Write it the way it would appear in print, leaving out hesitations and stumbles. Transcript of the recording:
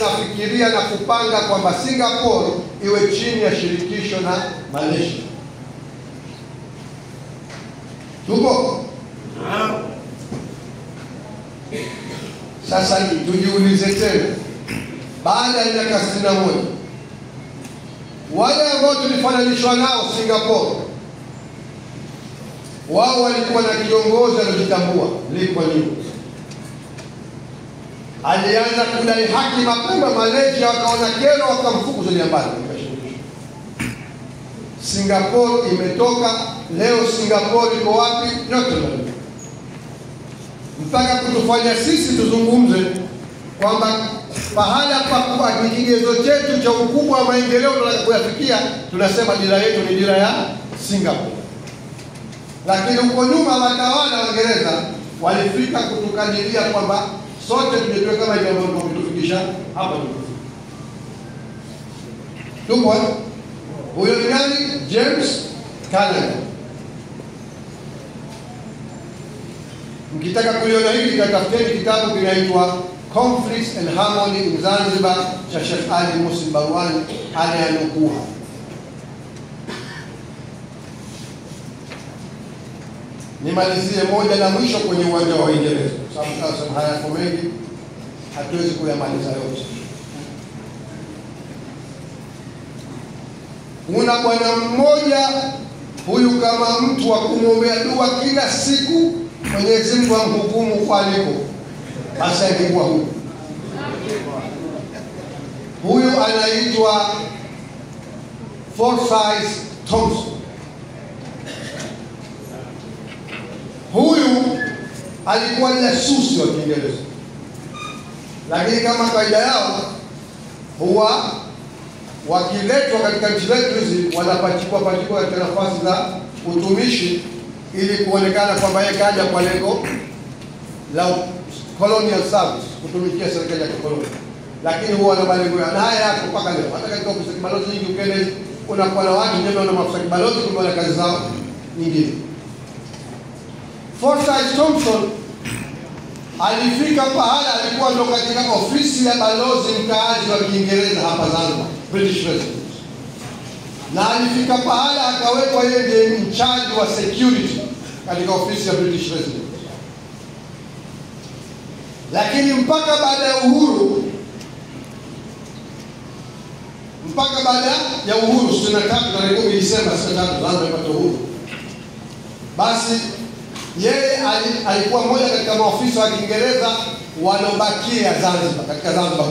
tunafikiria na kupanga kwamba Singapore iwe chini ya shirikisho na Malaysia. Tuko? Sasa tujiulize tena, baada ya miaka 61 wale ambao tulifananishwa nao Singapore, wao walikuwa na kiongozi aliyotambua Lee Kuan Yew. Alianza kudai haki mapema, Malaysia wakaona kero, wakamfukuza mbali. Singapore imetoka leo. Singapore iko wapi? Yote mpaka kutufanya sisi tuzungumze kwamba pahala pa kigezo chetu cha ukubwa wa maendeleo tunataka kuyafikia, tunasema dira yetu ni dira ya Singapore. Lakini huko nyuma watawala wa Uingereza walifika kutukadiria kwamba sote tumepewa kama ile ambayo tumetufikisha hapa tupo. Huyo ni nani? James Callaghan. Mkitaka kuliona hili, katafuteni kitabu kinaitwa Conflicts and Harmony in Zanzibar cha Sheikh Ali Muslim Barwani, anayanukuu. Nimalizie moja la mwisho kwenye uwanja wa Uingereza, sababu haya yako mengi, hatuwezi kuyamaliza yote. Kuna bwana mmoja huyu, kama mtu wa kumwombea dua kila siku Mwenyezi Mungu amhukumu kwa aliko, basi angekuwa huyu anaitwa Forsyth Thompson. Huyu alikuwa jasusi wa Kiingereza, lakini kama kaida yao huwa wakiletwa katika nchi zetu hizi wanapachikwa katika nafasi za utumishi ili kuonekana kwamba yeye kaja kwa lengo la colonial service, kutumikia serikali ya kikoloni. Lakini huwa na malengo haya yako mpaka leo. Hata katika ofisi ya kibalozi nyingi ukende unakuwa na watu ndio na maafisa kibalozi kumbe na kazi zao nyingine. Forsyth Thompson alifika pahala, alikuwa ndo katika ofisi ya balozi mkaazi wa Kiingereza hapa Zanzibar, British Resident. Na alifika pahala akawekwa yeye ndiye in charge wa security katika ofisi ya British Resident. Lakini mpaka baada ya uhuru, 63 tarehe Disemba 63 Zanzibar ilipata uhuru. Basi yeye alikuwa mmoja katika maofisa wa Kiingereza walobakia Zanzibar, katika Zanzibar.